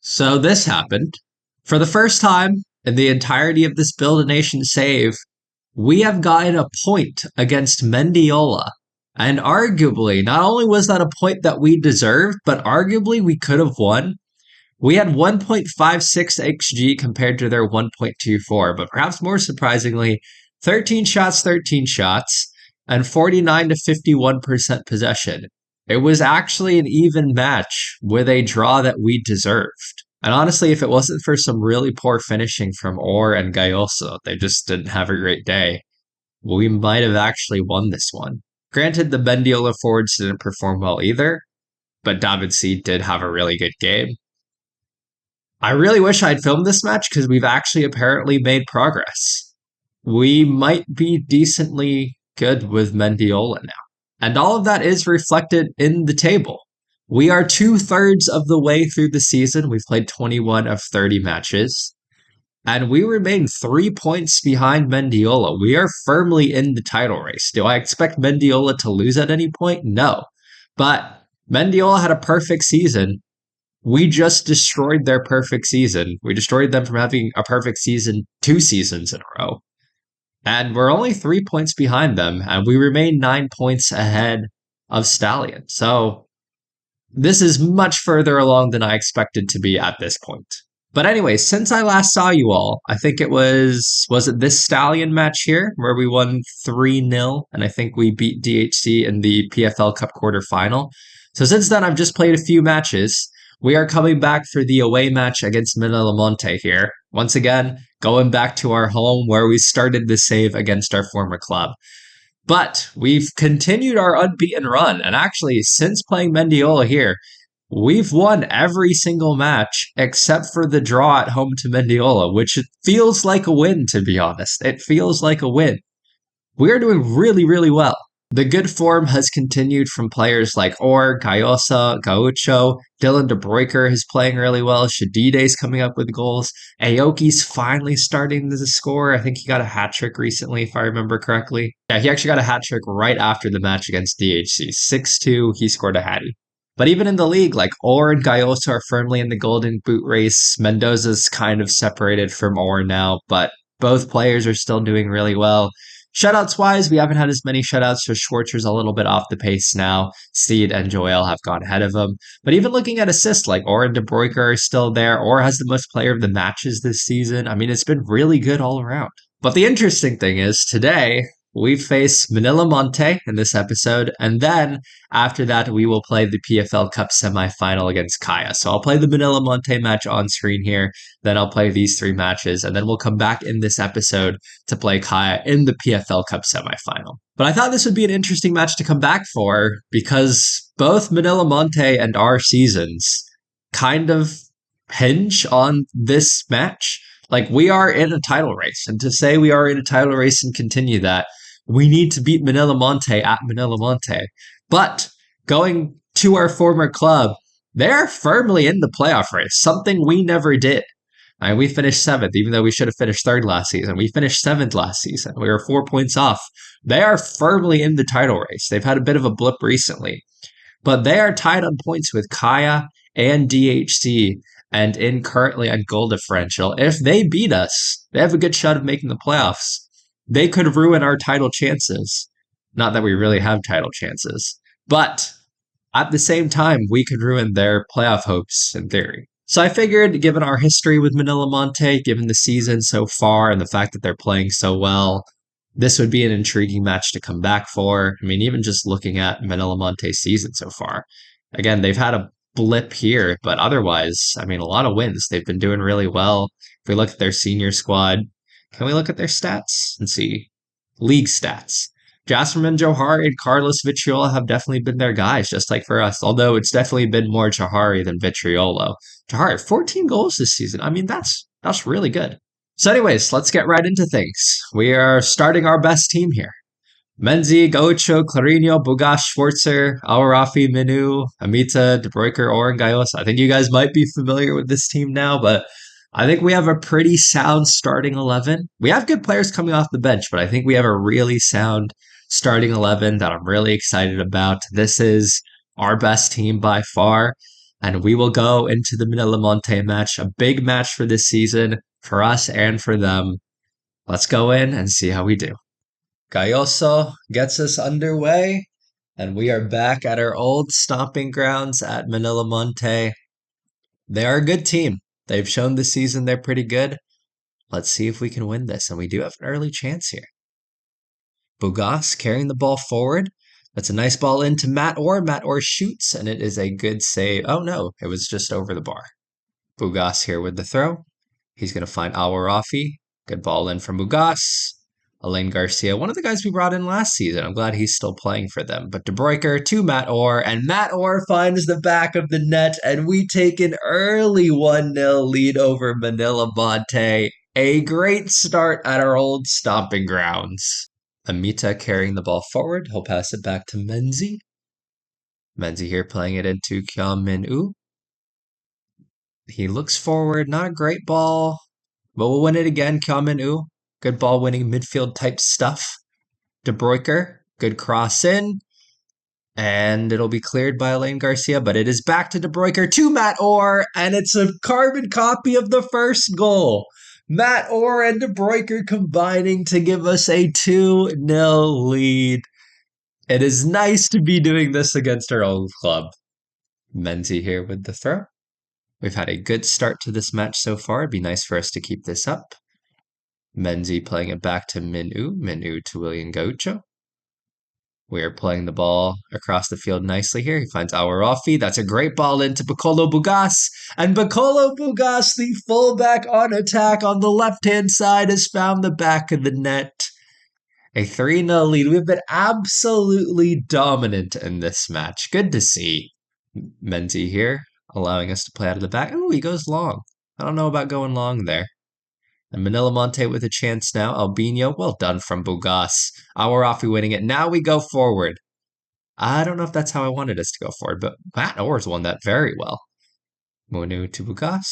So this happened. For the first time in the entirety of this Build a Nation save, we have gotten a point against Mendiola. And arguably, not only was that a point that we deserved, but arguably we could have won. We had 1.56 XG compared to their 1.24, but perhaps more surprisingly, 13 shots, and 49 to 51% possession. It was actually an even match with a draw that we deserved. And honestly, if it wasn't for some really poor finishing from Orr and Gayoso, they just didn't have a great day, we might have actually won this one. Granted, the Mendiola forwards didn't perform well either, but David C did have a really good game. I really wish I'd filmed this match because we've actually apparently made progress. We might be decently good with Mendiola now. And all of that is reflected in the table. We are 2/3 of the way through the season. We've played 21 of 30 matches. And we remain 3 points behind Mendiola. We are firmly in the title race. Do I expect Mendiola to lose at any point? No. But Mendiola had a perfect season. We just destroyed their perfect season. We destroyed them from having a perfect season 2 seasons in a row. And we're only 3 points behind them, and we remain 9 points ahead of Stallion. So this is much further along than I expected to be at this point. But anyway, since I last saw you all, I think it was it this Stallion match here where we won 3-0, and I think we beat DHC in the PFL Cup quarterfinal. So since then, I've just played a few matches. We are coming back for the away match against Monte here. Once again, going back to our home where we started the save against our former club. But we've continued our unbeaten run, and actually, since playing Mendiola here, we've won every single match except for the draw at home to Mendiola, which feels like a win, to be honest. It feels like a win. We are doing really, really well. The good form has continued from players like Orr, Gayosa, Gaucho, Dylan De Broeker is playing really well, Shadide's coming up with goals, Aoki's finally starting to score. I think he got a hat-trick recently, if I remember correctly. Yeah, he actually got a hat-trick right after the match against DHC. 6-2, he scored a hattie. But even in the league, like Orr and Gayosa are firmly in the Golden Boot race. Mendoza's kind of separated from Orr now, but both players are still doing really well. Shutouts-wise, we haven't had as many shutouts, so Schwarzer's a little bit off the pace now. Steed and Joel have gone ahead of him. But even looking at assists, like Orr and De Broeker are still there. Orr has the most player of the matches this season. I mean, it's been really good all around. But the interesting thing is, today, we face Manila Monte in this episode, and then after that, we will play the PFL Cup semifinal against Kaya. So I'll play the Manila Monte match on screen here, then I'll play these 3 matches, and then we'll come back in this episode to play Kaya in the PFL Cup semifinal. But I thought this would be an interesting match to come back for, because both Manila Monte and our seasons kind of hinge on this match. Like, we are in a title race, and to say we are in a title race and continue that, we need to beat Manila Monte at Manila Monte. But going to our former club, they're firmly in the playoff race, something we never did. And we finished 7th, even though we should have finished 3rd last season. We finished 7th last season. We were 4 points off. They are firmly in the title race. They've had a bit of a blip recently. But they are tied on points with Kaya and DHC, and in currently on goal differential. If they beat us, they have a good shot of making the playoffs. They could ruin our title chances. Not that we really have title chances. But at the same time, we could ruin their playoff hopes in theory. So I figured, given our history with Manila Monte, given the season so far and the fact that they're playing so well, this would be an intriguing match to come back for. I mean, even just looking at Manila Monte's season so far. Again, they've had a blip here, but otherwise, I mean, a lot of wins. They've been doing really well. If we look at their senior squad, can we look at their stats and see? League stats. Jasperman Johari and Carlos Vitriolo have definitely been their guys, just like for us, although it's definitely been more Johari than Vitriolo. Johari, 14 goals this season. I mean, that's really good. So anyways, let's get right into things. We are starting our best team here. Menzi, Gaucho, Clarino, Bugash, Schwarzer, Awarafi, Minu, Amita, De Broeker, Orr, Gayosa. I think you guys might be familiar with this team now, but I think we have a pretty sound starting 11. We have good players coming off the bench, but I think we have a really sound starting 11 that I'm really excited about. This is our best team by far. and we will go into the Manila Monte match, a big match for this season, for us and for them. Let's go in and see how we do. Gayoso gets us underway, and we are back at our old stomping grounds at Manila Monte. They are a good team. They've shown this season they're pretty good. Let's see if we can win this, and we do have an early chance here. Bugas carrying the ball forward. That's a nice ball into Matt Orr. Matt Orr shoots, and it is a good save. Oh no, it was just over the bar. Bugas here with the throw. He's going to find Awarafi. Good ball in from Bugas. Alain Garcia, one of the guys we brought in last season. I'm glad he's still playing for them. But De Bruyker to Matt Orr, and Matt Orr finds the back of the net, and we take an early 1-0 lead over Manila Monte. A great start at our old stomping grounds. Amita carrying the ball forward. He'll pass it back to Menzi. Menzi here playing it into Kya Min-u. He looks forward. Not a great ball, but we'll win it again. Kya Min-u. Good ball winning midfield type stuff. De Bruyker. Good cross in. And it'll be cleared by Alain Garcia, but it is back to De Bruyker to Matt Orr, and it's a carbon copy of the first goal. Matt Orr and De Bruyker combining to give us a 2-0 lead. It is nice to be doing this against our old club. Menzi here with the throw. We've had a good start to this match so far. It'd be nice for us to keep this up. Menzi playing it back to Min-u. Min-u to William Gaucho. We are playing the ball across the field nicely here. He finds Awarafi. That's a great ball into Bacollo Bugas. And Bacollo Bugas, the fullback on attack on the left-hand side, has found the back of the net. A 3-0 lead. We've been absolutely dominant in this match. Good to see. Menzi here, allowing us to play out of the back. Ooh, he goes long. I don't know about going long there. And Manila Monte with a chance now. Albino, well done from Bugas. Awarafi winning it. Now we go forward. I don't know if that's how I wanted us to go forward, but Matt Orr's won that very well. Munu to Bugas.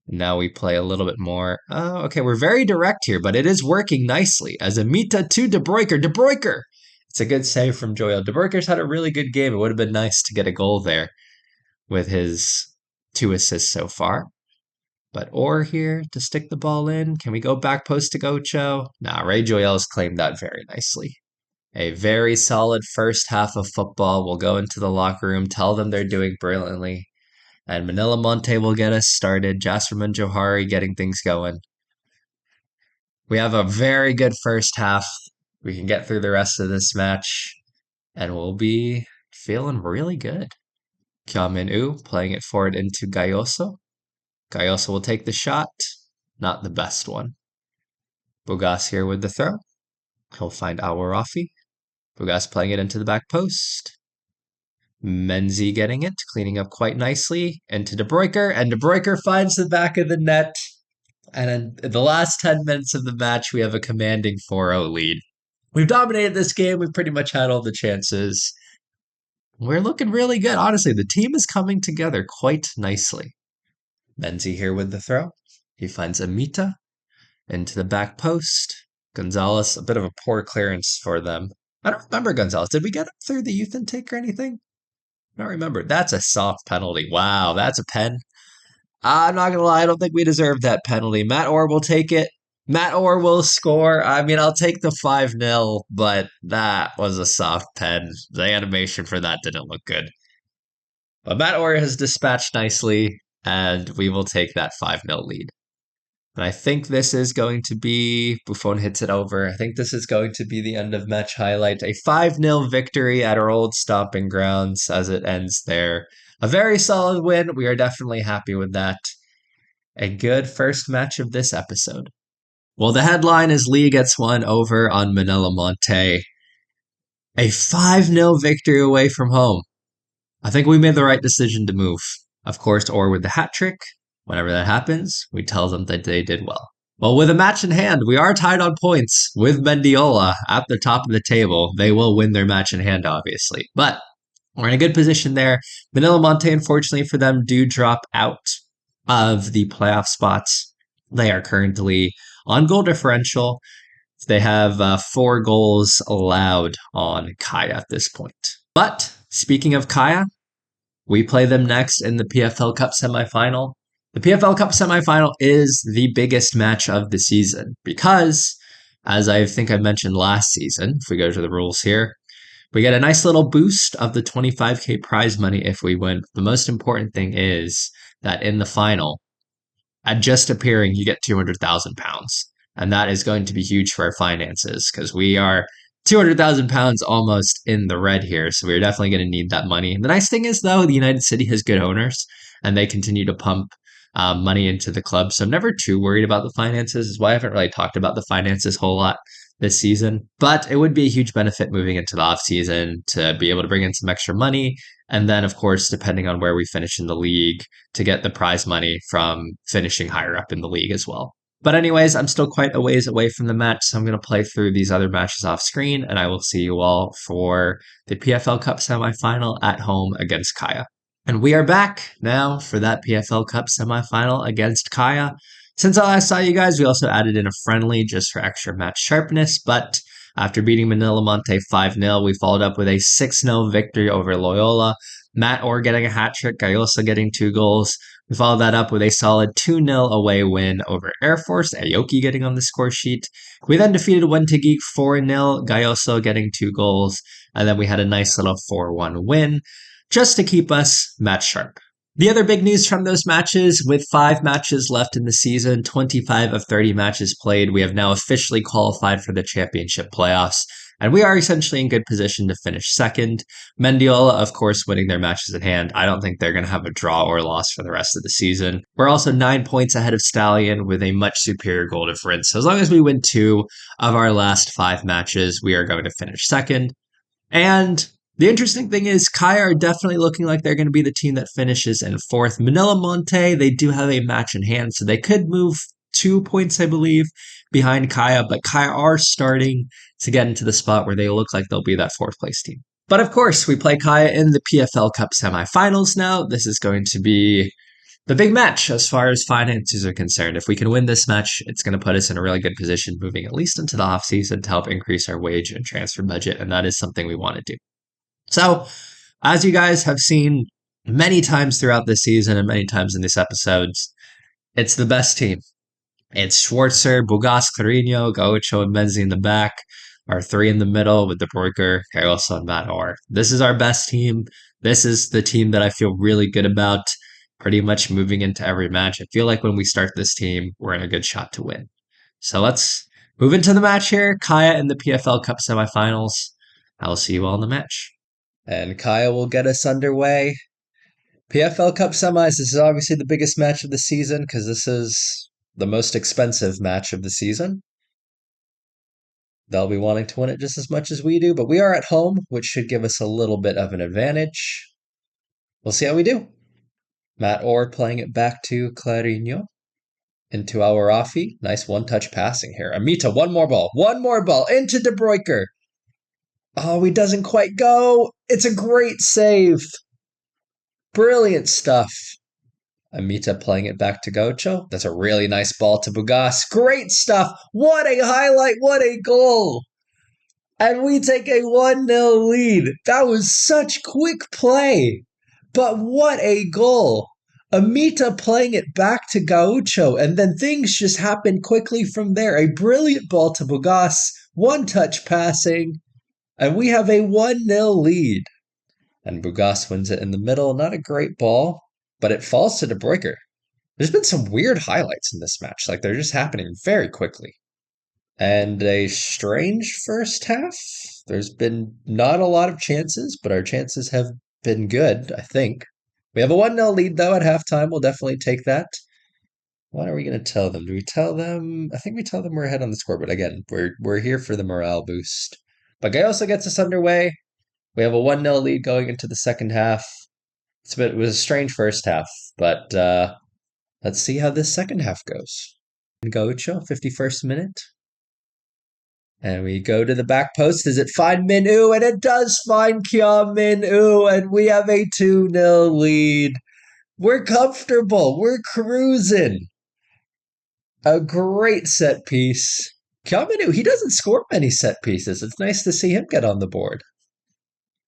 Now we play a little bit more. Okay, we're very direct here, but it is working nicely. As Amita to De Bruyker. De Bruyker! It's a good save from Joel. De Bruyker's had a really good game. It would have been nice to get a goal there with his 2 assists so far. But Orr here to stick the ball in. Can we go back post to Gocho? Nah, Ray Joyel's claimed that very nicely. A very solid first half of football. We'll go into the locker room, tell them they're doing brilliantly. And Manila Monte will get us started. Jasperman Johari getting things going. We have a very good first half. We can get through the rest of this match. And we'll be feeling really good. Kya Min-u playing it forward into Gayoso. Gayoso will take the shot. Not the best one. Bugas here with the throw. He'll find Awarafi. Bugas playing it into the back post. Menzi getting it, cleaning up quite nicely. Into De Bruyker, and De Bruyker finds the back of the net. And in the last 10 minutes of the match, we have a commanding 4-0 lead. We've dominated this game. We've pretty much had all the chances. We're looking really good. Honestly, the team is coming together quite nicely. Menzi here with the throw. He finds Amita into the back post. Gonzalez, a bit of a poor clearance for them. I don't remember Gonzalez. Did we get up through the youth intake or anything? I don't remember. That's a soft penalty. Wow, that's a pen. I'm not going to lie. I don't think we deserve that penalty. Matt Orr will take it. Matt Orr will score. I mean, I'll take the 5-0, but that was a soft pen. The animation for that didn't look good. But Matt Orr has dispatched nicely, and we will take that 5-0 lead. And I think this is going to be, Buffon hits it over, I think this is going to be the end of match highlight. A 5-0 victory at our old stomping grounds as it ends there. A very solid win. We are definitely happy with that. A good first match of this episode. Well, the headline is Lee gets one over on Manila Monte. A 5-0 victory away from home. I think we made the right decision to move. Of course, Orr with the hat trick. Whenever that happens, we tell them that they did well. Well, with a match in hand, we are tied on points with Mendiola at the top of the table. They will win their match in hand, obviously. But we're in a good position there. Manila Monte, unfortunately for them, do drop out of the playoff spots. They are currently on goal differential. They have 4 goals allowed on Kaya at this point. But speaking of Kaya, We play them next in the PFL Cup semifinal. The PFL Cup semifinal is the biggest match of the season because, as I think I mentioned last season, if we go to the rules here, we get a nice little boost of the 25K prize money if we win. The most important thing is that in the final, at just appearing, you get £200,000. And that is going to be huge for our finances because we are £200,000 almost in the red here. So we're definitely going to need that money. The nice thing is, though, the United City has good owners and they continue to pump money into the club. So I'm never too worried about the finances. Is why I haven't really talked about the finances a whole lot this season. But it would be a huge benefit moving into the off season to be able to bring in some extra money. And then, of course, depending on where we finish in the league, to get the prize money from finishing higher up in the league as well. But anyways, I'm still quite a ways away from the match, so I'm going to play through these other matches off screen, and I will see you all for the PFL Cup semifinal at home against Kaya. And we are back now for that PFL Cup semifinal against Kaya. Since I last saw you guys, we also added in a friendly just for extra match sharpness, but after beating Manila Monte 5-0, we followed up with a 6-0 victory over Loyola. Matt Orr getting a hat trick, Gayosa getting 2 goals. We followed that up with a solid 2-0 away win over Air Force, Aoki getting on the score sheet. We then defeated Wentagik 4-0, Gayoso getting 2 goals, and then we had a nice little 4-1 win just to keep us match sharp. The other big news from those matches, with 5 matches left in the season, 25 of 30 matches played, we have now officially qualified for the championship playoffs, and we are essentially in good position to finish second. Mendiola, of course, winning their matches at hand. I don't think they're going to have a draw or loss for the rest of the season. We're also 9 points ahead of Stallion with a much superior goal difference. So as long as we win 2 of our last 5 matches, we are going to finish second. And the interesting thing is, Kaya are definitely looking like they're going to be the team that finishes in 4th. Manila Monte, they do have a match in hand, so they could move 2 points, I believe, behind Kaya, but Kaya are starting to get into the spot where they look like they'll be that 4th place team. But of course, we play Kaya in the PFL Cup semifinals now. This is going to be the big match as far as finances are concerned. If we can win this match, it's going to put us in a really good position moving at least into the offseason to help increase our wage and transfer budget, and that is something we want to do. So, as you guys have seen many times throughout this season and many times in these episodes, it's the best team. It's Schwarzer, Bugas, Carino, Gaucho, and Menzi in the back. Our 3 in the middle with De Bruyker, Gayoso, and Matt Orr. This is our best team. This is the team that I feel really good about pretty much moving into every match. I feel like when we start this team, we're in a good shot to win. So let's move into the match here. Kaya in the PFL Cup semifinals. I will see you all in the match. And Kaya will get us underway. PFL Cup semis, this is obviously the biggest match of the season because this is the most expensive match of the season. They'll be wanting to win it just as much as we do, but we are at home, which should give us a little bit of an advantage. We'll see how we do. Matt Orr playing it back to Clarino. Into our Rafi. Nice one-touch passing here. Amita, one more ball, into De Bruyker. Oh, he doesn't quite go. It's a great save. Brilliant stuff. Amita playing it back to Gaucho. That's a really nice ball to Bugas. Great stuff. What a highlight. What a goal. And we take a 1-0 lead. That was such quick play. But what a goal. Amita playing it back to Gaucho. And then things just happened quickly from there. A brilliant ball to Bugas. One-touch passing. And we have a 1-0 lead. And Bugas wins it in the middle. Not a great ball, but it falls to De Bruyker. There's been some weird highlights in this match. Like, they're just happening very quickly. And a strange first half. There's been not a lot of chances, but our chances have been good, I think. We have a 1-0 lead, though, at halftime. We'll definitely take that. What are we going to tell them? Do we tell them? I think we tell them we're ahead on the score, but again, we're here for the morale boost. But Gayosa gets us underway. We have a 1-0 lead going into the second half. It was a strange first half, but let's see how this second half goes. Gaucho, 51st minute. And we go to the back post. Does it find Min-oo? And it does find Kya Min-oo, and we have a 2-0 lead. We're comfortable. We're cruising. A great set piece. Kya Min-oo, he doesn't score many set pieces. It's nice to see him get on the board.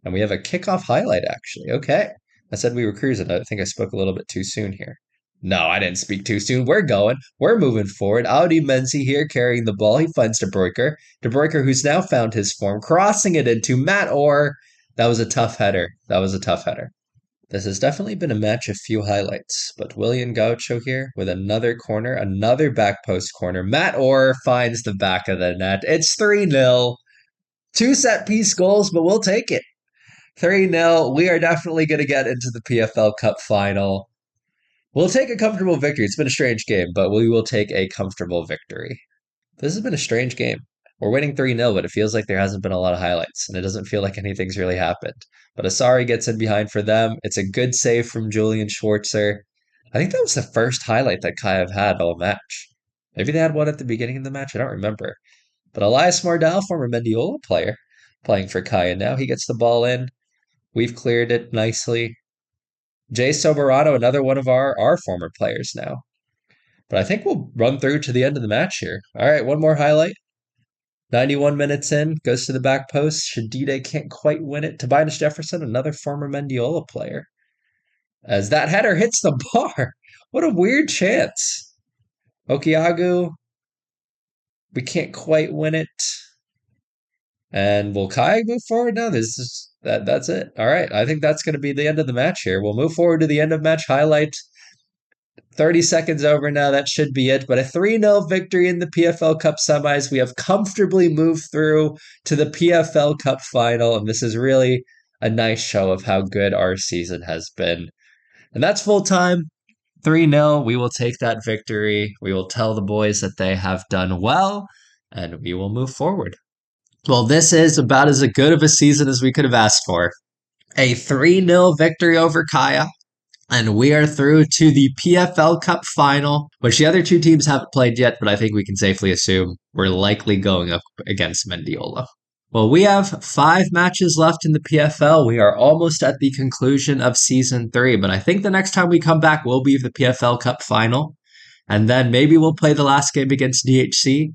And we have a kickoff highlight, actually. Okay. I said we were cruising. I think I spoke a little bit too soon here. No, I didn't speak too soon. We're going. We're moving forward. Audi Menzi here carrying the ball. He finds De Bruyker. De Bruyker, who's now found his form, crossing it into Matt Orr. That was a tough header. That was a tough header. This has definitely been a match of few highlights, but William Gaucho here with another corner, another back post corner. Matt Orr finds the back of the net. It's 3-0. Two set piece goals, but we'll take it. 3-0. We are definitely going to get into the PFL Cup final. We'll take a comfortable victory. It's been a strange game, but we will take a comfortable victory. This has been a strange game. We're winning 3-0, but it feels like there hasn't been a lot of highlights, and it doesn't feel like anything's really happened. But Asari gets in behind for them. It's a good save from Julian Schwarzer. I think that was the first highlight that Kiev had all match. Maybe they had one at the beginning of the match. I don't remember. But Elias Mardal, former Mendiola player, playing for Kaya now. He gets the ball in. We've cleared it nicely. Jay Soberano, another one of our former players now. But I think we'll run through to the end of the match here. All right, one more highlight. 91 minutes in, goes to the back post. Shadide can't quite win it. Tobias Jefferson, another former Mendiola player. As that header hits the bar. What a weird chance. Okiagu, we can't quite win it. And will Kai move forward now? That's it. All right. I think that's going to be the end of the match here. We'll move forward to the end of match highlight. 30 seconds over now. That should be it. But a 3-0 victory in the PFL Cup semis. We have comfortably moved through to the PFL Cup final. And this is really a nice show of how good our season has been. And that's full time. 3-0. We will take that victory. We will tell the boys that they have done well. And we will move forward. Well, this is about as good of a season as we could have asked for. A 3-0 victory over Kaya, and we are through to the PFL Cup final, which the other two teams haven't played yet, but I think we can safely assume we're likely going up against Mendiola. Well, we have 5 matches left in the PFL. We are almost at the conclusion of Season 3, but I think the next time we come back will be the PFL Cup final, and then maybe we'll play the last game against DHC.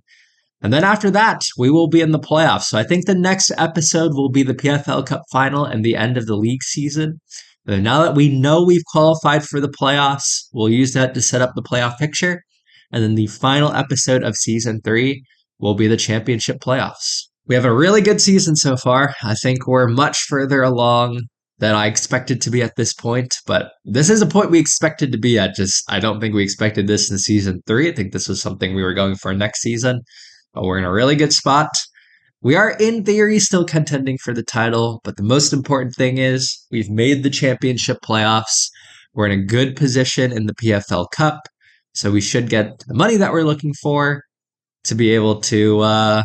And then after that, we will be in the playoffs. So I think the next episode will be the PFL Cup final and the end of the league season. And now that we know we've qualified for the playoffs, we'll use that to set up the playoff picture. And then the final episode of Season 3 will be the championship playoffs. We have a really good season so far. I think we're much further along than I expected to be at this point. But this is a point we expected to be at. I don't think we expected this in Season 3. I think this was something we were going for next season. But we're in a really good spot. We are, in theory, still contending for the title, but the most important thing is we've made the championship playoffs. We're in a good position in the PFL Cup, so we should get the money that we're looking for to be able to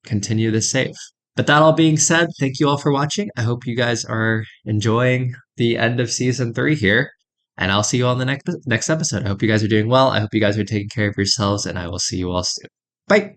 continue this save. But that all being said, thank you all for watching. I hope you guys are enjoying the end of Season 3 here, and I'll see you all in the next episode. I hope you guys are doing well. I hope you guys are taking care of yourselves, and I will see you all soon. Bye!